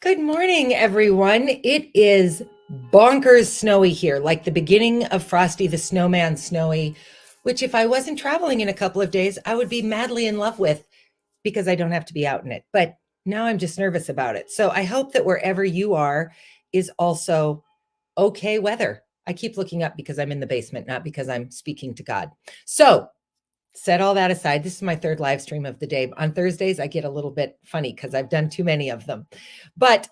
Good morning, everyone. It is bonkers snowy here, like the beginning of Frosty the Snowman snowy, which if I wasn't traveling in a couple of days, I would be madly in love with because I don't have to be out in it. But now I'm just nervous about it. So I hope that wherever you are is also okay weather. I keep looking up because I'm in the basement, not because I'm speaking to God. So set all that aside. This is my third live stream of the day. On Thursdays, I get a little bit funny because I've done too many of them. But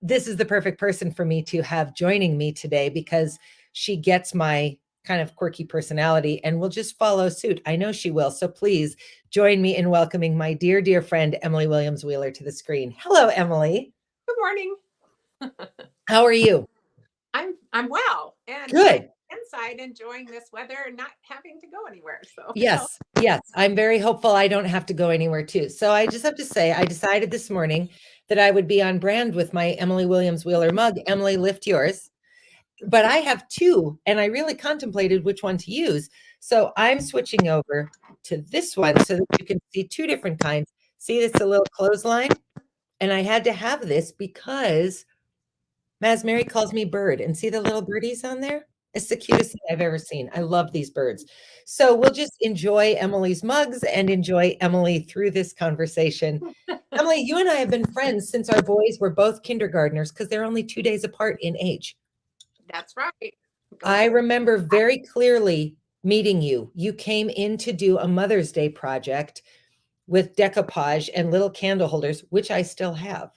this is the perfect person for me to have joining me today because she gets my kind of quirky personality and will just follow suit. I know she will. So please join me in welcoming my dear, dear friend, Emily Williams Wheeler, to the screen. Hello, Emily. Good morning. How are you? I'm well, and I'm Good. inside enjoying this weather and not having to go anywhere. So Yes, yes. I'm very hopeful I don't have to go anywhere too. So I just have to say, I decided this morning that I would be on brand with my Emily Williams Wheeler mug. Emily, lift yours. But I have two, and I really contemplated which one to use. So I'm switching over to this one so that you can see two different kinds. See, it's a little clothesline. And I had to have this because Mary calls me Bird. And see the little birdies on there? It's the cutest thing I've ever seen. I love these birds. So we'll just enjoy Emily's mugs and enjoy Emily through this conversation. Emily, you and I have been friends since our boys were both kindergartners because they're only 2 days apart in age. that's right. I remember very clearly meeting you. You came in to do a Mother's Day project with decoupage and little candle holders, which I still have.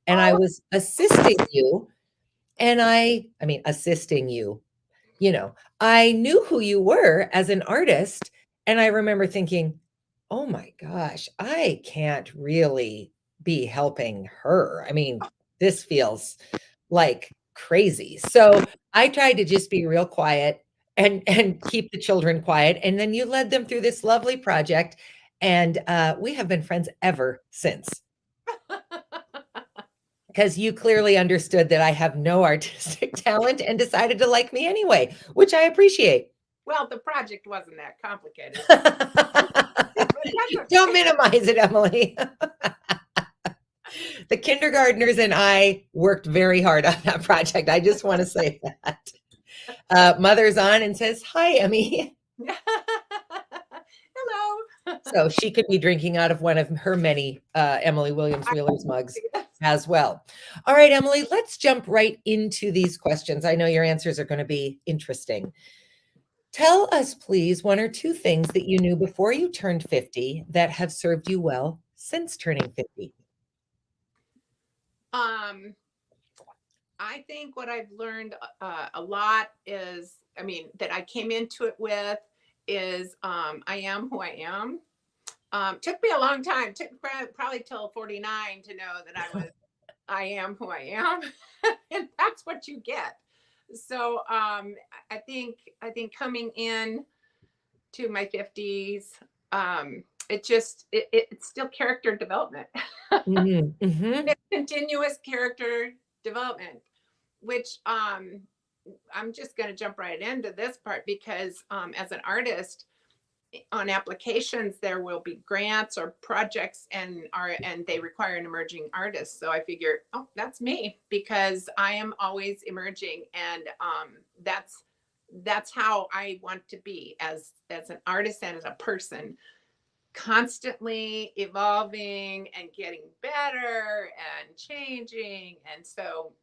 And I Oh, was assisting you. And I mean, assisting you, I knew who you were as an artist. And I remember thinking, oh my gosh, I can't really be helping her. I mean, this feels like crazy. So I tried to just be real quiet and keep the children quiet. And then you led them through this lovely project. And we have been friends ever since because you clearly understood that I have no artistic talent and decided to like me anyway, which I appreciate. well, the project wasn't that complicated, but that's Don't okay. minimize it, Emily. The kindergartners and I worked very hard on that project. I just want to say that. Mother's on and says, hi, Emmy. Hello. So she could be drinking out of one of her many Emily Williams Wheeler's mugs as well. All right, Emily, let's jump right into these questions. I know your answers are going to be interesting. Tell us, please, one or two things that you knew before you turned 50 that have served you well since turning 50. Um, I think what I've learned a lot is, I mean, that I came into it with is I am who I am. Took me a long time. Took probably till 49 to know that I am who I am, and that's what you get. So I think coming in to my 50s, it's still character development. Mhm, mhm. It's continuous character development, which I'm just going to jump right into this part because as an artist on applications there will be grants or projects and they require an emerging artist, so I figure, oh, that's me because I am always emerging, and that's how I want to be as an artist and as a person, constantly evolving and getting better and changing. And so,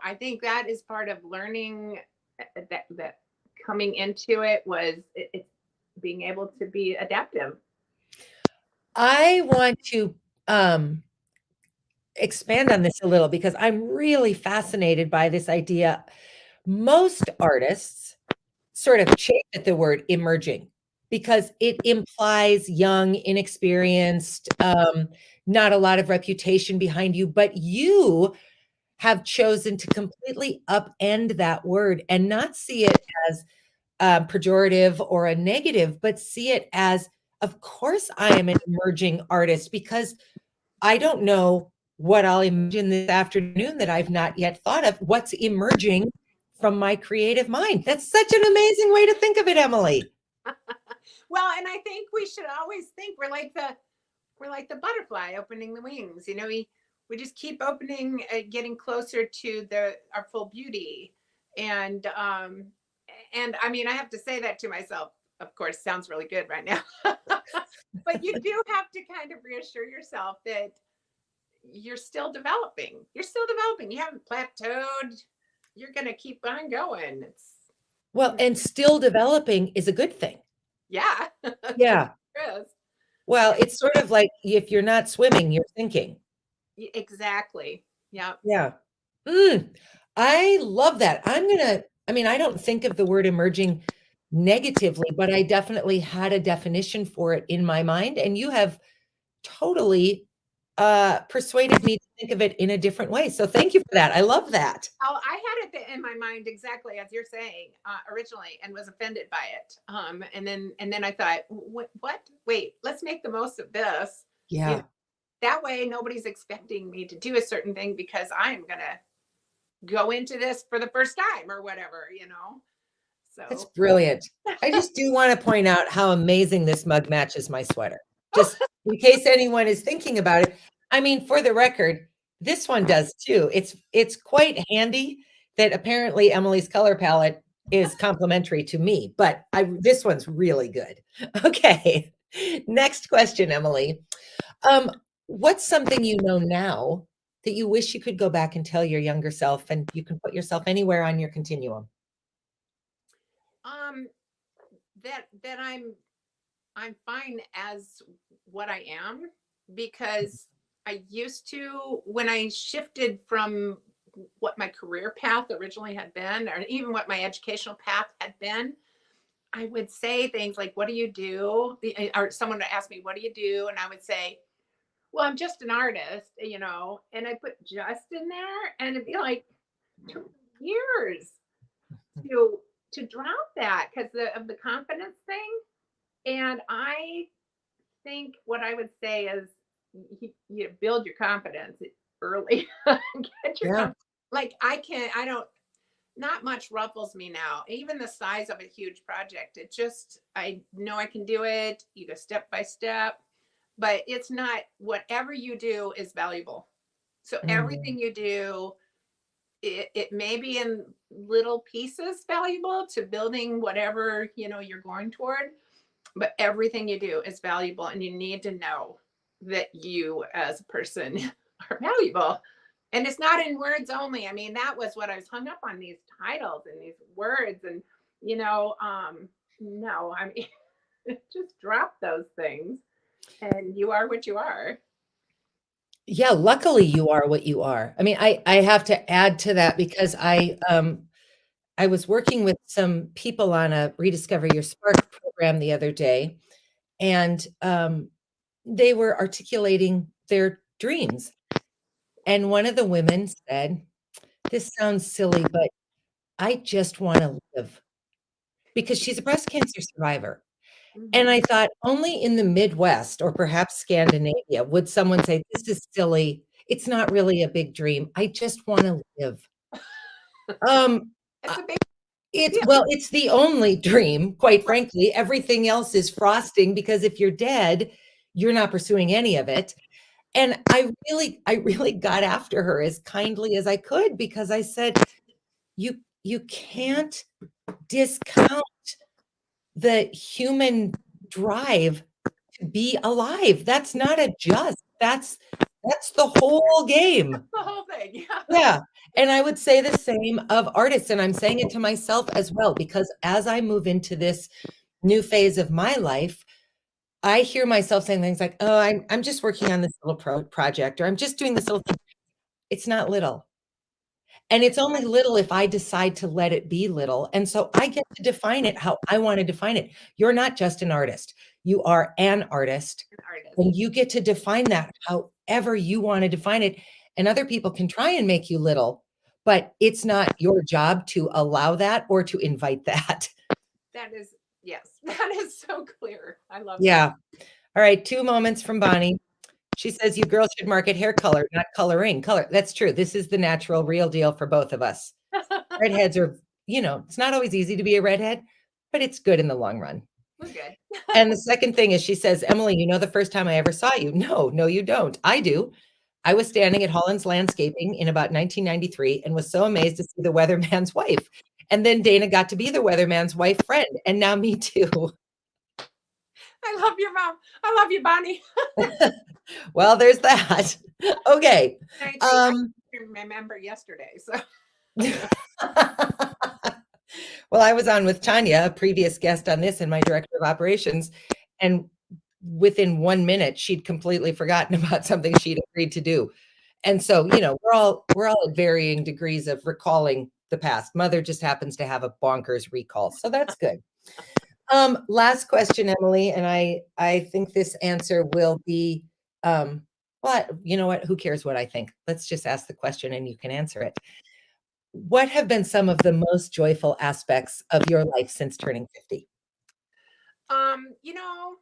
I think that is part of learning, that coming into it was it's being able to be adaptive. I want to expand on this a little because I'm really fascinated by this idea. Most artists sort of chafe at the word emerging because it implies young, inexperienced, not a lot of reputation behind you, but you have chosen to completely upend that word and not see it as pejorative or a negative, but see it as, of course, I am an emerging artist because I don't know what I'll imagine this afternoon that I've not yet thought of. What's emerging from my creative mind? That's such an amazing way to think of it, Emily. Well, and I think we should always think we're like the butterfly opening the wings. We we just keep opening, getting closer to our full beauty. And I mean, I have to say that to myself. Of course, sounds really good right now. But you do have to kind of reassure yourself that you're still developing. You're still developing. You haven't plateaued. You're going to keep on going. Well, and still developing is a good thing. Yeah. Yeah. It is. Well, it's sort of like if you're not swimming, you're sinking. Exactly. Yeah. Yeah. I love that. I mean, I don't think of the word emerging negatively, but I definitely had a definition for it in my mind. And you have totally persuaded me to think of it in a different way. So thank you for that. I love that. Oh, I had it in my mind exactly as you're saying originally, and was offended by it. And then I thought, what? Wait, let's make the most of this. Yeah. You know, that way, nobody's expecting me to do a certain thing because I'm gonna go into this for the first time or whatever, you know. So that's brilliant. I just do want to point out how amazing this mug matches my sweater. Just in case anyone is thinking about it. I mean, for the record, this one does too. It's quite handy that apparently Emily's color palette is complimentary to me, but this one's really good. Okay. Next question, Emily. What's something you know now that you wish you could go back and tell your younger self, and you can put yourself anywhere on your continuum? That I'm fine as what I am, because I used to, when I shifted from what my career path originally had been, or even what my educational path had been, I would say things like, what do you do? Or someone would ask me, what do you do? And I would say, well, I'm just an artist, you know, and I put just in there, and it'd be like 2 years to drop that because of the confidence thing. And I think what I would say is you build your confidence early. Get your Yeah. like I don't, not much ruffles me now. Even the size of a huge project, it just, I know I can do it. You go step by step, but it's not, whatever you do is valuable. So everything you do, it may be in little pieces valuable to building whatever, you know, you're going toward, but everything you do is valuable, and you need to know that you as a person are valuable. And it's not in words only. I mean, that was what I was hung up on, these titles and these words, and you know, no, I mean, just drop those things and you are what you are. Yeah, luckily you are what you are. I mean, I have to add to that because I was working with some people on a Rediscover Your Spark program the other day, and they were articulating their dreams. And one of the women said, "This sounds silly, but I just want to live," because she's a breast cancer survivor. And I thought only in the Midwest or perhaps Scandinavia would someone say, "This is silly. It's not really a big dream. I just want to live." Um, It's a big it's the only dream, quite frankly. Everything else is frosting because if you're dead, you're not pursuing any of it. And I really got after her as kindly as I could because I said, you can't discount the human drive to be alive. That's not a just. That's the whole game. the whole thing. Yeah. Yeah. And I would say the same of artists. And I'm saying it to myself as well, because as I move into this new phase of my life, I hear myself saying things like, "Oh, I'm just working on this little project, or I'm just doing this little thing." It's not little. And it's only little if I decide to let it be little. And so I get to define it how I want to define it. You're not just an artist. You are an artist. And you get to define that however you want to define it. And other people can try and make you little, but it's not your job to allow that or to invite that. That is, yes, that is so clear. I love Yeah. All right. 2 moments from Bonnie. She says, "You girls should market hair color, not coloring." Color. That's true. This is the natural, real deal for both of us. that. Redheads are, it's not always easy to be a redhead, but it's good in the long run. We're good. And the second thing is she says, "Emily, you know the first time I ever saw you." No, you don't. I do. I was standing at Holland's Landscaping in about 1993 and was so amazed to see the weatherman's wife. And then Dana got to be the weatherman's wife friend, and now me too. I love your mom. I love you, Bonnie. Well, there's that. Okay. I remember yesterday. So Well, I was on with Tanya, a previous guest on this, and my director of operations, and within 1 minute, she'd completely forgotten about something she'd agreed to do. And so, we're all at varying degrees of recalling the past. Mother just happens to have a bonkers recall, so that's good. Last question, Emily, and I think this answer will be, well, you know what? Who cares what I think? Let's just ask the question and you can answer it. What have been some of the most joyful aspects of your life since turning 50? you know,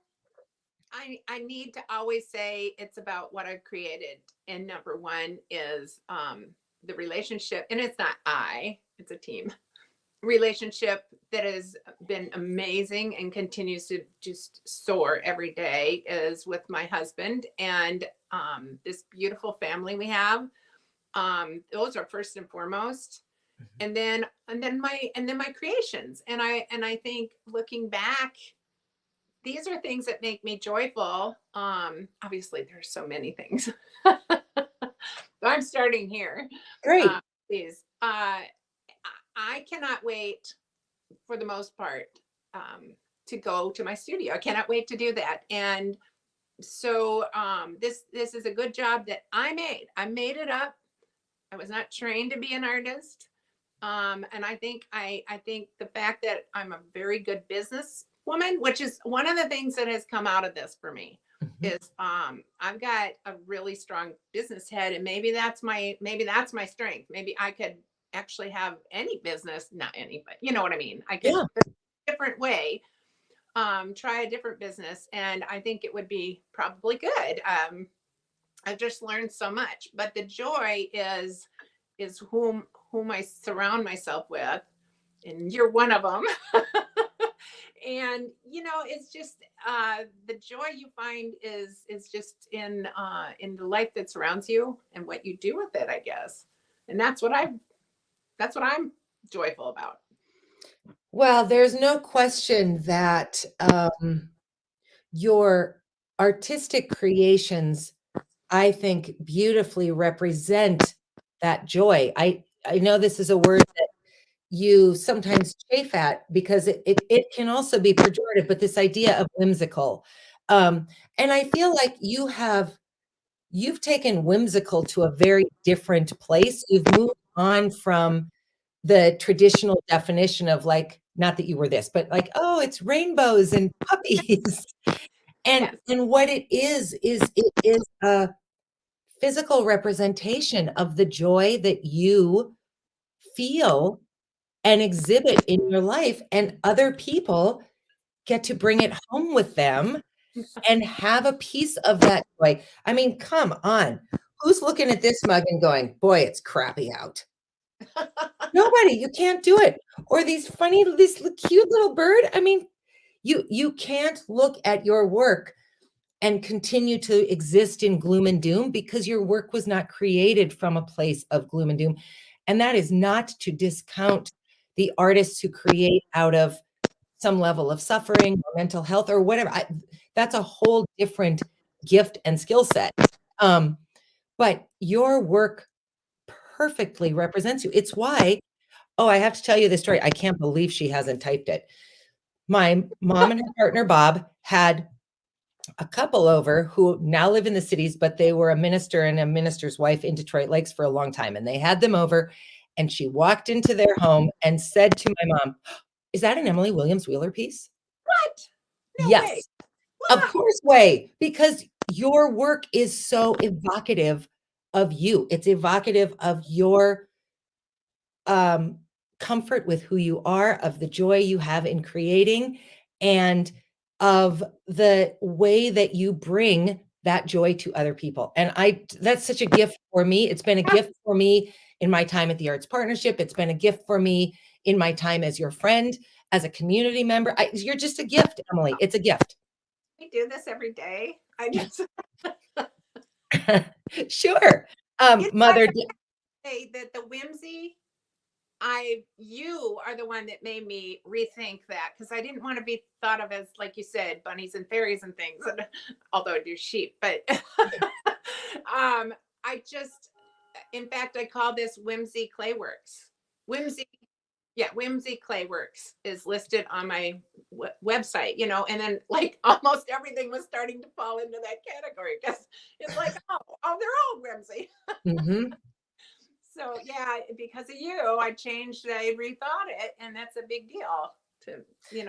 I need to always say it's about what I've created. And number one is the relationship, and it's not it's a team relationship that has been amazing and continues to just soar every day is with my husband and this beautiful family we have. Those are first and foremost. And then my creations. And I think looking back, these are things that make me joyful. Obviously there's so many things. I'm starting here. Great. These I cannot wait for the most part to go to my studio. I cannot wait to do that. And so this is a good job that I made. I made it up. I was not trained to be an artist. And I think the fact that I'm a very good business woman, which is one of the things that has come out of this for me, is I've got a really strong business head, and maybe that's my strength. Maybe I could actually have any business, not any, but you know what I mean. I could a different way, try a different business, and I think it would be probably good. I've just learned so much, but the joy is whom I surround myself with, and you're one of them. And it's just the joy you find is just in the life that surrounds you and what you do with it, I guess. And that's what I'm joyful about. Well, there's no question that your artistic creations, I think, beautifully represent that joy. I know this is a word that you sometimes chafe at because it can also be pejorative, but this idea of whimsical. And I feel like you've taken whimsical to a very different place. You've moved on from the traditional definition of, like, not that you were this, but like, oh, it's rainbows and puppies. And what it is a physical representation of the joy that you feel and exhibit in your life, and other people get to bring it home with them and have a piece of that joy. I mean, come on. Who's looking at this mug and going, boy, it's crappy out? Nobody. You can't do it. Or this cute little bird. I mean, you can't look at your work and continue to exist in gloom and doom, because your work was not created from a place of gloom and doom. And that is not to discount the artists who create out of some level of suffering or mental health or whatever. That's a whole different gift and skill set. But your work perfectly represents you. It's why, I have to tell you this story. I can't believe she hasn't typed it. My mom and her partner, Bob, had a couple over who now live in the cities, but they were a minister and a minister's wife in Detroit Lakes for a long time. And they had them over, and she walked into their home and said to my mom, "Is that an Emily Williams Wheeler piece?" What? No yes. Way. Of course, way, because your work is so evocative of you. It's evocative of your comfort with who you are, of the joy you have in creating, and of the way that you bring that joy to other people. And that's such a gift for me. It's been a gift for me in my time at the Arts Partnership. It's been a gift for me in my time as your friend, as a community member. You're just a gift, Emily. It's a gift. We do this every day. I just Sure. You know, Mother, say that the whimsy, you are the one that made me rethink that because I didn't want to be thought of as, like you said, bunnies and fairies and things. And, although I do sheep, but I just, in fact, I call this Whimsy Clayworks. Whimsy, yeah, Whimsy Clayworks is listed on my website, and then like almost everything was starting to fall into that category because it's like, oh, they're all whimsy. Mhm. So yeah, because of you, I changed, I rethought it, and that's a big deal to,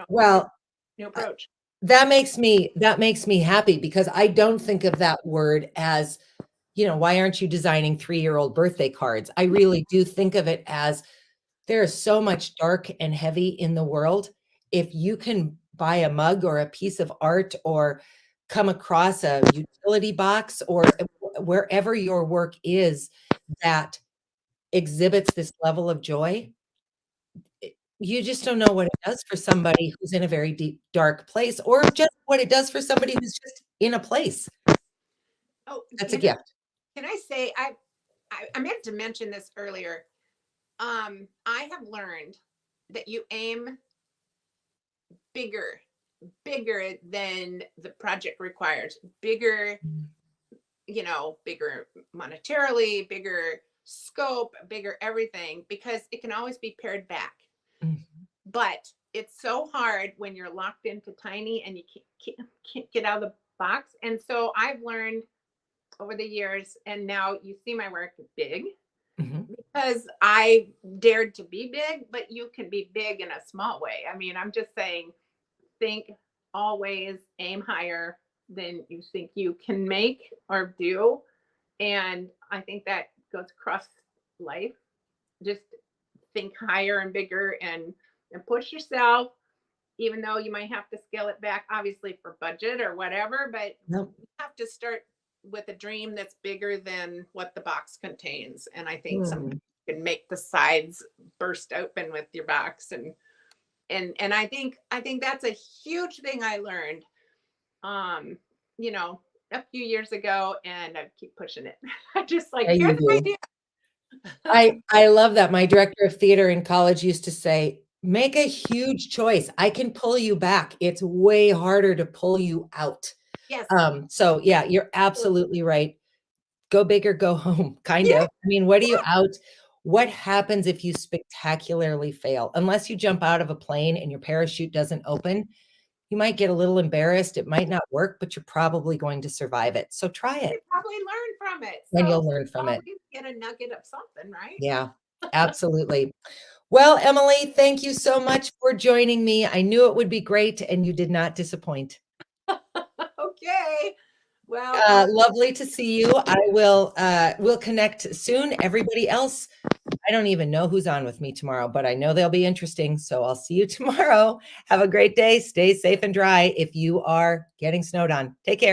Well, new approach. that makes me happy because I don't think of that word as, why aren't you designing 3-year-old birthday cards? I really do think of it as there is so much dark and heavy in the world. If you can buy a mug or a piece of art or come across a utility box or wherever your work is that exhibits this level of joy, you just don't know what it does for somebody who's in a very deep, dark place, or just what it does for somebody who's just in a place. Oh, That's a gift. can I say I meant to mention this earlier. I have learned that you aim bigger, bigger than the project requires, bigger, bigger monetarily, bigger scope, bigger everything, because it can always be pared back. Mhm. But it's so hard when you're locked into tiny and you can't get out of the box. And so I've learned over the years, and now you see my work big Mhm. because I dared to be big, but you can be big in a small way. I mean, I'm just saying, think always aim higher than you think you can make or do. And I think that goes across life. Just think higher and bigger and push yourself, even though you might have to scale it back, obviously for budget or whatever, but Nope. you have to start with a dream that's bigger than what the box contains. And I think some Mm. can make the sides burst open with your box, and I think that's a huge thing I learned, um, you know, a few years ago, and I keep pushing it. I just like, Yeah, here's you an do. idea. I love that. My director of theater in college used to say, "Make a huge choice. I can pull you back. It's way harder to pull you out." Yes. So yeah, you're absolutely right. Go big or go home, kind Yeah. of. I mean, what are you out? What happens if you spectacularly fail? Unless you jump out of a plane and your parachute doesn't open, you might get a little embarrassed. It might not work, but you're probably going to survive it. So try You it probably learn from it. and So you'll learn from it. always get a nugget of something, right? Yeah, absolutely. Well, Emily, thank you so much for joining me. I knew it would be great and you did not disappoint. Okay. Well, Lovely to see you. We'll connect soon. Everybody else, I don't even know who's on with me tomorrow, but I know they'll be interesting. So I'll see you tomorrow. Have a great day. Stay safe and dry if you are getting snowed on. Take care.